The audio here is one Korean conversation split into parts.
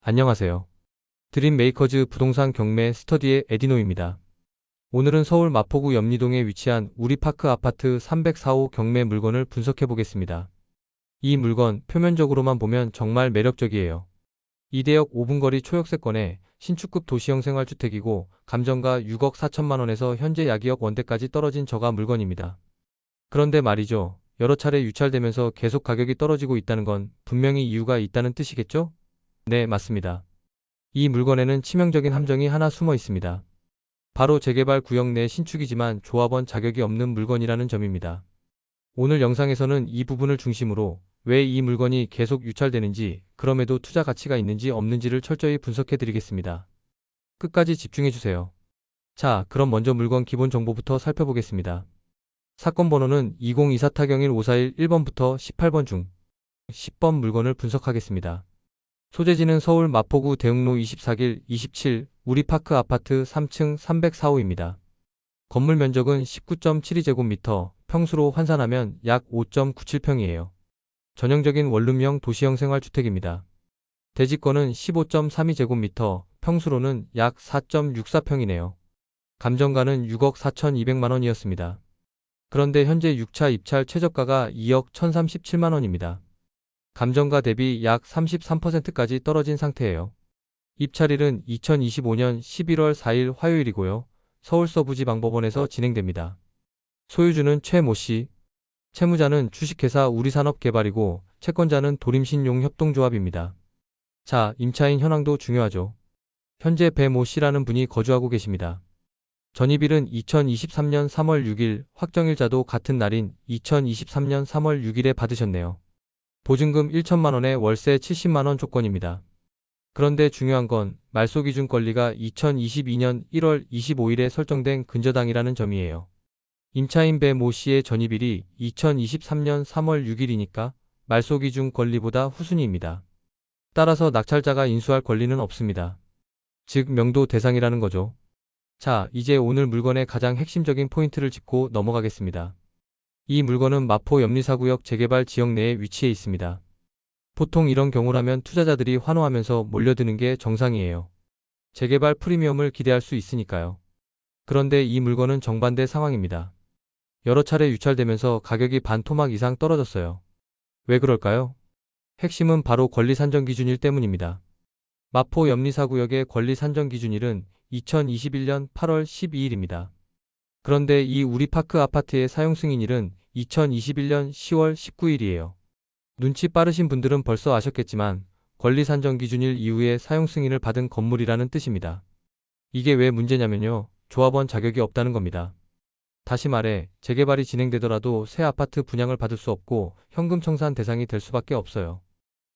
안녕하세요. 드림메이커즈 부동산 경매 스터디의 에디노입니다. 오늘은 서울 마포구 염리동에 위치한 우리파크 아파트 304호 경매 물건을 분석해 보겠습니다. 이 물건 표면적으로만 보면 정말 매력적이에요. 2대역 5분 거리 초역세권에 신축급 도시형 생활주택이고 감정가 6억 4천만 원에서 현재 약 2억 원대까지 떨어진 저가 물건입니다. 그런데 말이죠. 여러 차례 유찰되면서 계속 가격이 떨어지고 있다는 건 분명히 이유가 있다는 뜻이겠죠? 네, 맞습니다. 이 물건에는 치명적인 함정이 하나 숨어 있습니다. 바로 재개발 구역 내 신축이지만 조합원 자격이 없는 물건이라는 점입니다. 오늘 영상에서는 이 부분을 중심으로 왜 이 물건이 계속 유찰되는지, 그럼에도 투자 가치가 있는지 없는지를 철저히 분석해 드리겠습니다. 끝까지 집중해 주세요. 자, 그럼 먼저 물건 기본 정보부터 살펴보겠습니다. 사건 번호는 2024-15411 1번부터 18번 중 10번 물건을 분석하겠습니다. 소재지는 서울 마포구 대흥로 24길 27 우리파크 아파트 3층 304호입니다. 건물 면적은 19.72제곱미터, 평수로 환산하면 약 5.97평이에요. 전형적인 원룸형 도시형 생활주택입니다. 대지권은 15.32제곱미터, 평수로는 약 4.64평이네요. 감정가는 6억 4,200만 원이었습니다. 그런데 현재 6차 입찰 최저가가 2억 1,037만 원입니다. 감정가 대비 약 33%까지 떨어진 상태예요. 입찰일은 2025년 11월 4일 화요일이고요. 서울 서부지방법원에서 진행됩니다. 소유주는 최모 씨, 채무자는 주식회사 우리산업개발이고 채권자는 도림신용협동조합입니다. 자, 임차인 현황도 중요하죠. 현재 배모 씨라는 분이 거주하고 계십니다. 전입일은 2023년 3월 6일, 확정일자도 같은 날인 2023년 3월 6일에 받으셨네요. 보증금 1천만 원에 월세 70만 원 조건입니다. 그런데 중요한 건 말소 기준 권리가 2022년 1월 25일에 설정된 근저당이라는 점이에요. 임차인 배모 씨의 전입일이 2023년 3월 6일이니까 말소 기준 권리보다 후순위입니다. 따라서 낙찰자가 인수할 권리는 없습니다. 즉 명도 대상이라는 거죠. 자, 이제 오늘 물건의 가장 핵심적인 포인트를 짚고 넘어가겠습니다. 이 물건은 마포 염리사구역 재개발 지역 내에 위치해 있습니다. 보통 이런 경우라면 투자자들이 환호하면서 몰려드는 게 정상이에요. 재개발 프리미엄을 기대할 수 있으니까요. 그런데 이 물건은 정반대 상황입니다. 여러 차례 유찰되면서 가격이 반 토막 이상 떨어졌어요. 왜 그럴까요? 핵심은 바로 권리 산정 기준일 때문입니다. 마포 염리사구역의 권리 산정 기준일은 2021년 8월 12일입니다. 그런데 이 우리파크 아파트의 사용 승인일은 2021년 10월 19일이에요. 눈치 빠르신 분들은 벌써 아셨겠지만 권리 산정 기준일 이후에 사용 승인을 받은 건물이라는 뜻입니다. 이게 왜 문제냐면요. 조합원 자격이 없다는 겁니다. 다시 말해 재개발이 진행되더라도 새 아파트 분양을 받을 수 없고 현금 청산 대상이 될 수밖에 없어요.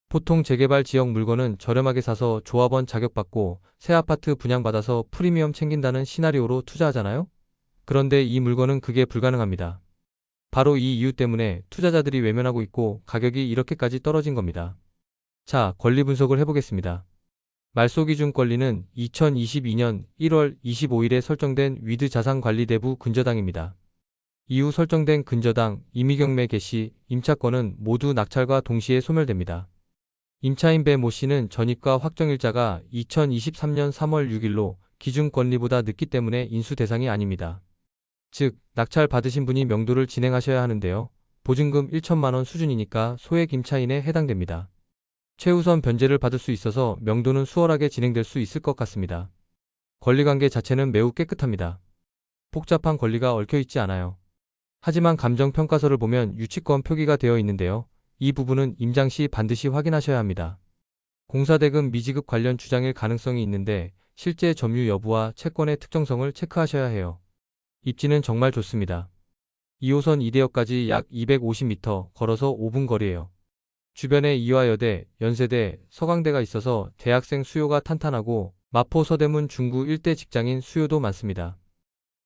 보통 재개발 지역 물건은 저렴하게 사서 조합원 자격받고 새 아파트 분양받아서 프리미엄 챙긴다는 시나리오로 투자하잖아요? 그런데 이 물건은 그게 불가능합니다. 바로 이 이유 때문에 투자자들이 외면하고 있고 가격이 이렇게까지 떨어진 겁니다. 자, 권리 분석을 해보겠습니다. 말소 기준 권리는 2022년 1월 25일에 설정된 위드 자산관리대부 근저당입니다. 이후 설정된 근저당, 임의경매 개시, 임차권은 모두 낙찰과 동시에 소멸됩니다. 임차인 배모 씨는 전입과 확정일자가 2023년 3월 6일로 기준 권리보다 늦기 때문에 인수 대상이 아닙니다. 즉, 낙찰 받으신 분이 명도를 진행하셔야 하는데요. 보증금 1천만 원 수준이니까 소액 임차인에 해당됩니다. 최우선 변제를 받을 수 있어서 명도는 수월하게 진행될 수 있을 것 같습니다. 권리관계 자체는 매우 깨끗합니다. 복잡한 권리가 얽혀있지 않아요. 하지만 감정평가서를 보면 유치권 표기가 되어 있는데요. 이 부분은 임장 시 반드시 확인하셔야 합니다. 공사대금 미지급 관련 주장일 가능성이 있는데 실제 점유 여부와 채권의 특정성을 체크하셔야 해요. 입지는 정말 좋습니다. 2호선 2대역까지 약 250m 걸어서 5분 거리예요. 주변에 이화여대, 연세대, 서강대가 있어서 대학생 수요가 탄탄하고 마포 서대문 중구 일대 직장인 수요도 많습니다.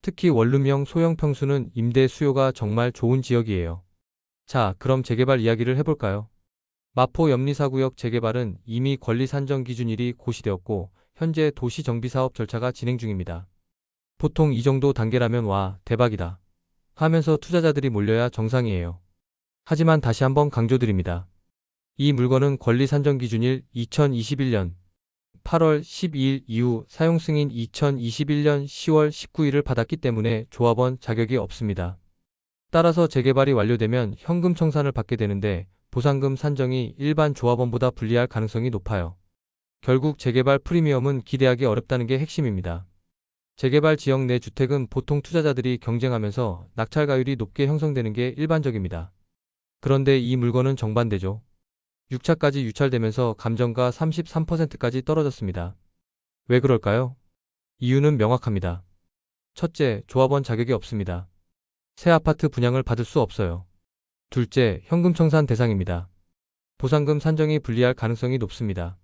특히 원룸형 소형 평수는 임대 수요가 정말 좋은 지역이에요. 자, 그럼 재개발 이야기를 해볼까요? 마포 염리사구역 재개발은 이미 권리 산정 기준일이 고시되었고 현재 도시정비사업 절차가 진행 중입니다. 보통 이 정도 단계라면 와, 대박이다 하면서 투자자들이 몰려야 정상이에요. 하지만 다시 한번 강조드립니다. 이 물건은 권리 산정 기준일 2021년 8월 12일 이후 사용 승인 2021년 10월 19일을 받았기 때문에 조합원 자격이 없습니다. 따라서 재개발이 완료되면 현금 청산을 받게 되는데 보상금 산정이 일반 조합원보다 불리할 가능성이 높아요. 결국 재개발 프리미엄은 기대하기 어렵다는 게 핵심입니다. 재개발 지역 내 주택은 보통 투자자들이 경쟁하면서 낙찰가율이 높게 형성되는 게 일반적입니다. 그런데 이 물건은 정반대죠. 6차까지 유찰되면서 감정가 33%까지 떨어졌습니다. 왜 그럴까요? 이유는 명확합니다. 첫째, 조합원 자격이 없습니다. 새 아파트 분양을 받을 수 없어요. 둘째, 현금 청산 대상입니다. 보상금 산정이 불리할 가능성이 높습니다.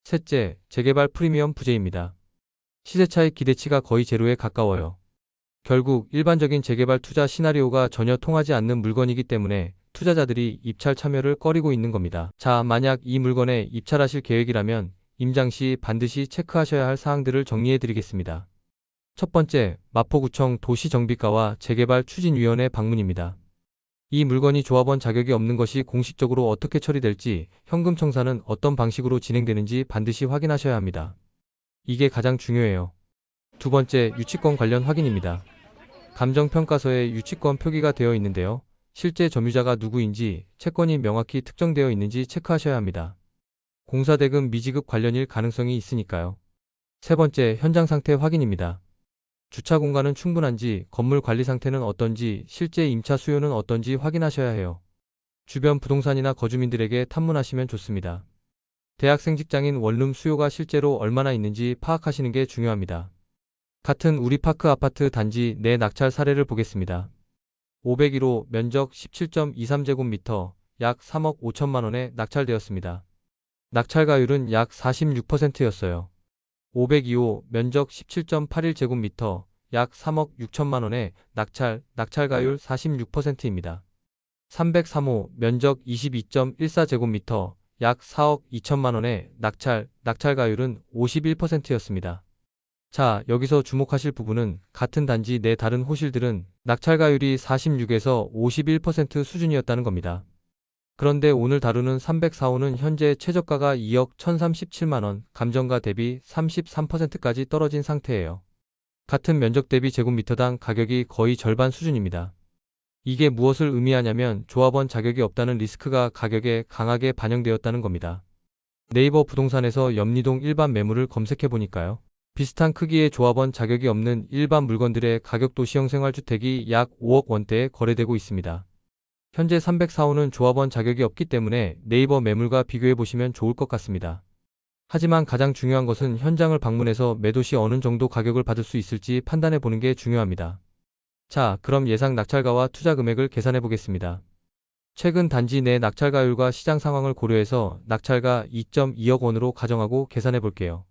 셋째, 재개발 프리미엄 부재입니다. 시세 차익 기대치가 거의 제로에 가까워요. 결국 일반적인 재개발 투자 시나리오가 전혀 통하지 않는 물건이기 때문에 투자자들이 입찰 참여를 꺼리고 있는 겁니다. 자, 만약 이 물건에 입찰하실 계획이라면 임장 시 반드시 체크하셔야 할 사항들을 정리해 드리겠습니다. 첫 번째, 마포구청 도시정비과와 재개발추진위원회 방문입니다. 이 물건이 조합원 자격이 없는 것이 공식적으로 어떻게 처리될지, 현금 청산은 어떤 방식으로 진행되는지 반드시 확인하셔야 합니다. 이게 가장 중요해요. 두 번째, 유치권 관련 확인입니다. 감정평가서에 유치권 표기가 되어 있는데요. 실제 점유자가 누구인지, 채권이 명확히 특정되어 있는지 체크하셔야 합니다. 공사대금 미지급 관련일 가능성이 있으니까요. 세 번째, 현장 상태 확인입니다. 주차 공간은 충분한지, 건물 관리 상태는 어떤지, 실제 임차 수요는 어떤지 확인하셔야 해요. 주변 부동산이나 거주민들에게 탐문하시면 좋습니다. 대학생 직장인 원룸 수요가 실제로 얼마나 있는지 파악하시는 게 중요합니다. 같은 우리파크 아파트 단지 내 낙찰 사례를 보겠습니다. 501호 면적 17.23제곱미터 약 3억 5천만 원에 낙찰되었습니다. 낙찰가율은 약 46%였어요. 502호 면적 17.81제곱미터 약 3억 6천만 원에 낙찰가율 46%입니다. 303호 면적 22.14제곱미터 약 4억 2천만 원에 낙찰가율은 51%였습니다. 자, 여기서 주목하실 부분은 같은 단지 내 다른 호실들은 낙찰가율이 46에서 51% 수준이었다는 겁니다. 그런데 오늘 다루는 304호는 현재 최저가가 2억 1037만 원, 감정가 대비 33%까지 떨어진 상태예요. 같은 면적 대비 제곱미터당 가격이 거의 절반 수준입니다. 이게 무엇을 의미하냐면 조합원 자격이 없다는 리스크가 가격에 강하게 반영되었다는 겁니다. 네이버 부동산에서 염리동 일반 매물을 검색해보니까요. 비슷한 크기의 조합원 자격이 없는 일반 물건들의 가격 도시형 생활주택이 약 5억 원대에 거래되고 있습니다. 현재 304호는 조합원 자격이 없기 때문에 네이버 매물과 비교해보시면 좋을 것 같습니다. 하지만 가장 중요한 것은 현장을 방문해서 매도 시 어느 정도 가격을 받을 수 있을지 판단해보는 게 중요합니다. 자, 그럼 예상 낙찰가와 투자 금액을 계산해 보겠습니다. 최근 단지 내 낙찰가율과 시장 상황을 고려해서 낙찰가 2.2억 원으로 가정하고 계산해 볼게요.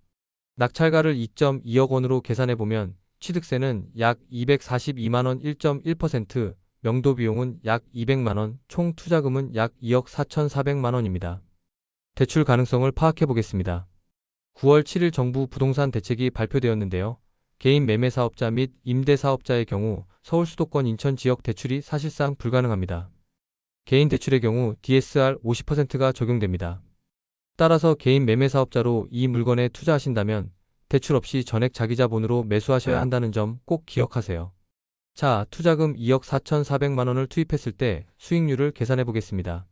낙찰가를 2.2억 원으로 계산해 보면 취득세는 약 242만 원 1.1%, 명도 비용은 약 200만 원, 총 투자금은 약 2억 4,400만 원입니다. 대출 가능성을 파악해 보겠습니다. 9월 7일 정부 부동산 대책이 발표되었는데요. 개인 매매 사업자 및 임대 사업자의 경우 서울 수도권 인천 지역 대출이 사실상 불가능합니다. 개인 대출의 경우 DSR 50%가 적용됩니다. 따라서 개인 매매 사업자로 이 물건에 투자하신다면 대출 없이 전액 자기자본으로 매수하셔야 한다는 점 꼭 기억하세요. 자, 투자금 2억 4,400만 원을 투입했을 때 수익률을 계산해 보겠습니다.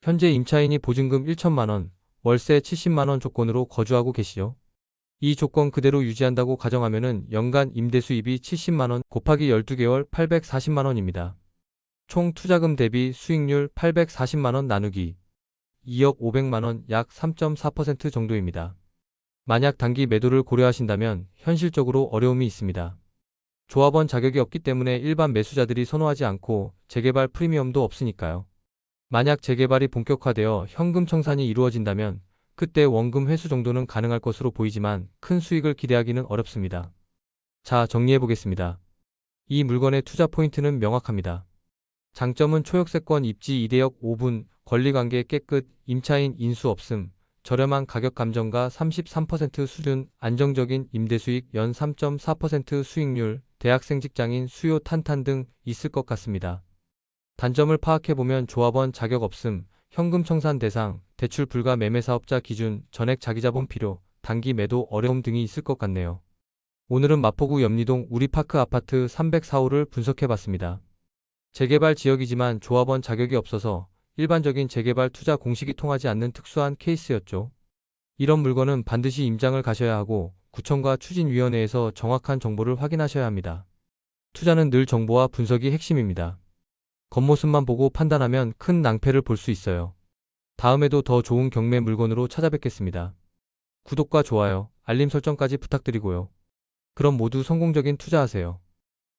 현재 임차인이 보증금 1천만 원, 월세 70만 원 조건으로 거주하고 계시죠? 이 조건 그대로 유지한다고 가정하면은 연간 임대 수입이 70만 원 곱하기 12개월 840만 원입니다. 총 투자금 대비 수익률 840만 원 나누기 2억 500만 원 약 3.4% 정도입니다. 만약 단기 매도를 고려하신다면 현실적으로 어려움이 있습니다. 조합원 자격이 없기 때문에 일반 매수자들이 선호하지 않고 재개발 프리미엄도 없으니까요. 만약 재개발이 본격화되어 현금 청산이 이루어진다면 그때 원금 회수 정도는 가능할 것으로 보이지만 큰 수익을 기대하기는 어렵습니다. 자, 정리해 보겠습니다. 이 물건의 투자 포인트는 명확합니다. 장점은 초역세권 입지 2대역 5분, 권리관계 깨끗, 임차인 인수 없음, 저렴한 가격 감정가 33% 수준, 안정적인 임대수익 연 3.4% 수익률, 대학생 직장인 수요 탄탄 등 있을 것 같습니다. 단점을 파악해보면 조합원 자격 없음, 현금 청산 대상, 대출 불가 매매 사업자 기준, 전액 자기자본 필요, 단기 매도 어려움 등이 있을 것 같네요. 오늘은 마포구 염리동 우리파크 아파트 304호를 분석해봤습니다. 재개발 지역이지만 조합원 자격이 없어서 일반적인 재개발 투자 공식이 통하지 않는 특수한 케이스였죠. 이런 물건은 반드시 임장을 가셔야 하고 구청과 추진위원회에서 정확한 정보를 확인하셔야 합니다. 투자는 늘 정보와 분석이 핵심입니다. 겉모습만 보고 판단하면 큰 낭패를 볼 수 있어요. 다음에도 더 좋은 경매 물건으로 찾아뵙겠습니다. 구독과 좋아요, 알림 설정까지 부탁드리고요. 그럼 모두 성공적인 투자하세요.